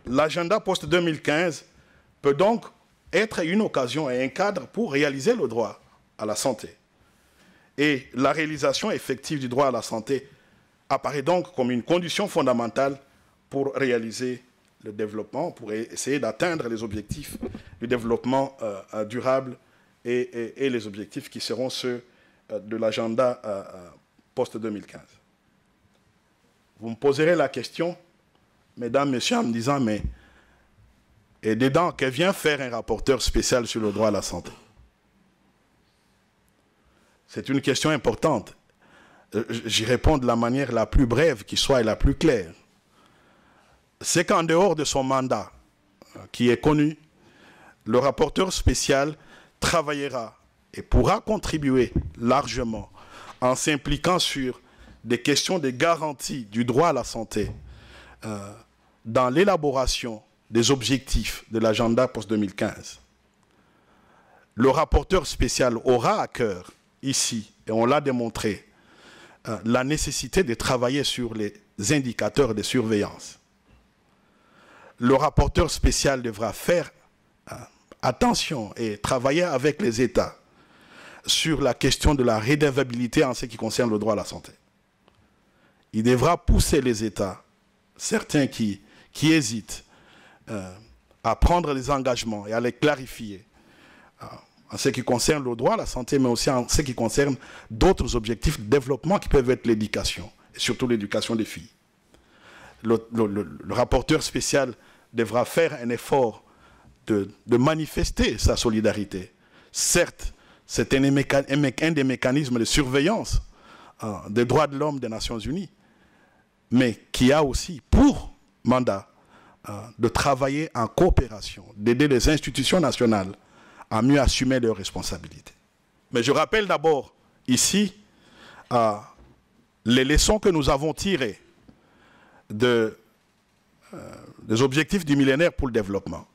l'agenda post-2015 peut donc être une occasion et un cadre pour réaliser le droit à la santé. Et la réalisation effective du droit à la santé apparaît donc comme une condition fondamentale pour réaliser le développement, pour essayer d'atteindre les objectifs du développement durable et les objectifs qui seront ceux de l'agenda post-2015. Vous me poserez la question, mesdames, messieurs, en me disant, mais et dedans, que vient faire un rapporteur spécial sur le droit à la santé? C'est une question importante. J'y réponds de la manière la plus brève qui soit et la plus claire. C'est qu'en dehors de son mandat, qui est connu, le rapporteur spécial travaillera et pourra contribuer largement en s'impliquant sur des questions de garantie du droit à la santé dans l'élaboration des objectifs de l'agenda post-2015. Le rapporteur spécial aura à cœur, ici, et on l'a démontré, la nécessité de travailler sur les indicateurs de surveillance. Le rapporteur spécial devra faire attention et travailler avec les États sur la question de la redevabilité en ce qui concerne le droit à la santé. Il devra pousser les États, certains qui hésitent, à prendre les engagements et à les clarifier en ce qui concerne le droit à la santé, mais aussi en ce qui concerne d'autres objectifs de développement qui peuvent être l'éducation, et surtout l'éducation des filles. Le rapporteur spécial devra faire un effort de manifester sa solidarité. Certes, c'est un des mécanismes de surveillance des droits de l'homme des Nations Unies, mais qui a aussi pour mandat de travailler en coopération, d'aider les institutions nationales à mieux assumer leurs responsabilités. Mais je rappelle d'abord ici les leçons que nous avons tirées des objectifs du millénaire pour le développement.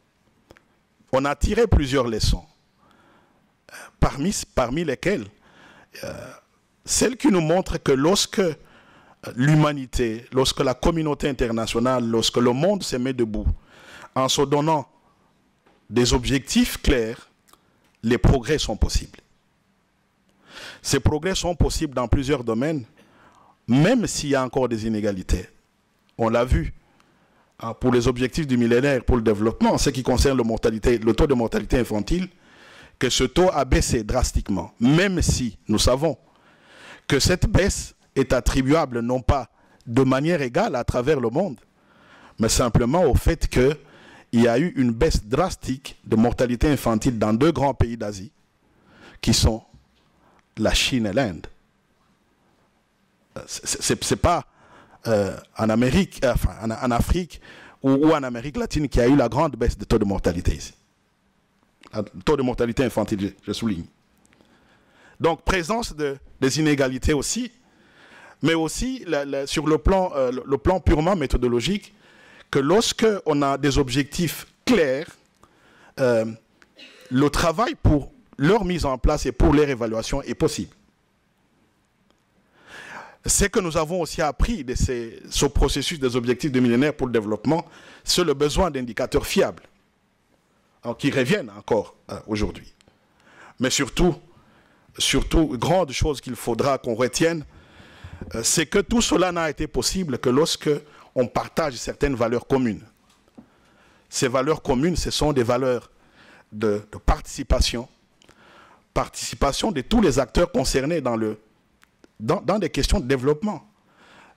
On a tiré plusieurs leçons, parmi lesquelles celle qui nous montre que lorsque l'humanité, lorsque la communauté internationale, lorsque le monde se met debout, en se donnant des objectifs clairs, les progrès sont possibles. Ces progrès sont possibles dans plusieurs domaines, même s'il y a encore des inégalités. On l'a vu pour les objectifs du millénaire pour le développement, en ce qui concerne le taux de mortalité infantile, que ce taux a baissé drastiquement, même si nous savons que cette baisse est attribuable non pas de manière égale à travers le monde, mais simplement au fait qu'il y a eu une baisse drastique de mortalité infantile dans deux grands pays d'Asie, qui sont la Chine et l'Inde. C'est pas en Amérique, enfin, en Afrique ou en Amérique latine qu'il y a eu la grande baisse de taux de mortalité ici. Le taux de mortalité infantile, je souligne. Donc, présence des inégalités aussi, mais aussi sur le plan purement méthodologique, que lorsque on a des objectifs clairs, le travail pour leur mise en place et pour leur évaluation est possible. Ce que nous avons aussi appris de ce processus des objectifs du millénaire pour le développement, c'est le besoin d'indicateurs fiables, qui reviennent encore aujourd'hui. Mais surtout, grande chose qu'il faudra qu'on retienne, c'est que tout cela n'a été possible que lorsque on partage certaines valeurs communes. Ces valeurs communes, ce sont des valeurs de participation de tous les acteurs concernés dans des questions de développement,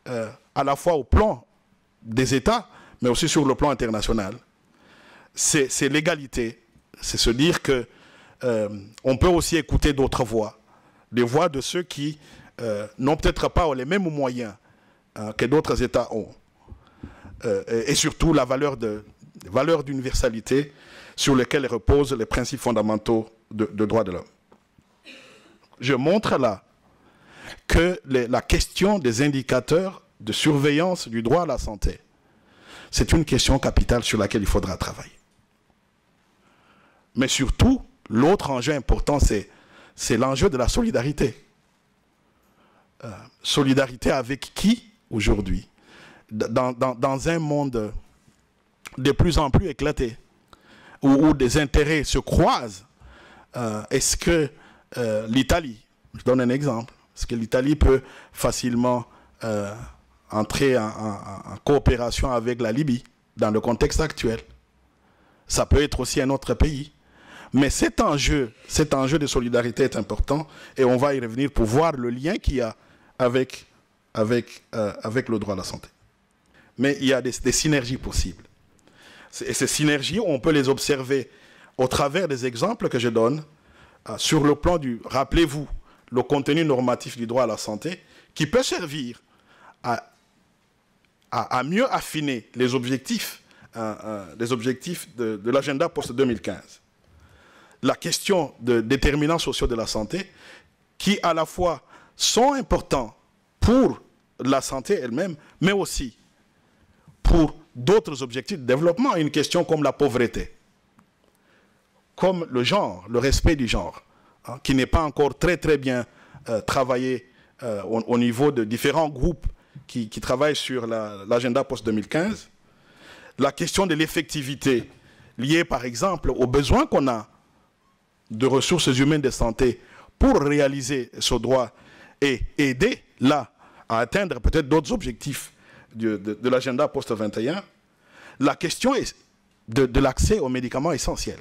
à la fois au plan des États, mais aussi sur le plan international. C'est l'égalité, c'est se dire que on peut aussi écouter d'autres voix, des voix de ceux qui n'ont peut-être pas les mêmes moyens que d'autres États ont. Et surtout la valeur d'universalité sur lesquelles reposent les principes fondamentaux de droits de l'homme. Je montre là que la question des indicateurs de surveillance du droit à la santé, c'est une question capitale sur laquelle il faudra travailler. Mais surtout, l'autre enjeu important, c'est l'enjeu de la solidarité. Solidarité avec qui, aujourd'hui, dans un monde de plus en plus éclatés, où des intérêts se croisent, est-ce que l'Italie, je donne un exemple, est-ce que l'Italie peut facilement entrer en coopération avec la Libye dans le contexte actuel? Ça peut être aussi un autre pays. Mais cet enjeu de solidarité est important et on va y revenir pour voir le lien qu'il y a avec le droit à la santé. Mais il y a des synergies possibles. Et ces synergies, on peut les observer au travers des exemples que je donne sur le plan du, rappelez-vous, le contenu normatif du droit à la santé qui peut servir à mieux affiner les objectifs de l'agenda post-2015. La question de déterminants sociaux de la santé qui à la fois sont importants pour la santé elle-même, mais aussi pour d'autres objectifs de développement, une question comme la pauvreté, comme le genre, le respect du genre, hein, qui n'est pas encore très bien travaillé au niveau de différents groupes qui travaillent sur l'agenda post-2015. La question de l'effectivité liée par exemple aux besoins qu'on a de ressources humaines de santé pour réaliser ce droit et aider là à atteindre peut-être d'autres objectifs de l'agenda post-21, la question est de l'accès aux médicaments essentiels.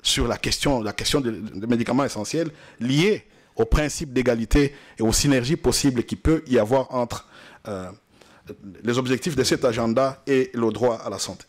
Sur la question des médicaments essentiels liés au principe d'égalité et aux synergies possibles qu'il peut y avoir entre les objectifs de cet agenda et le droit à la santé.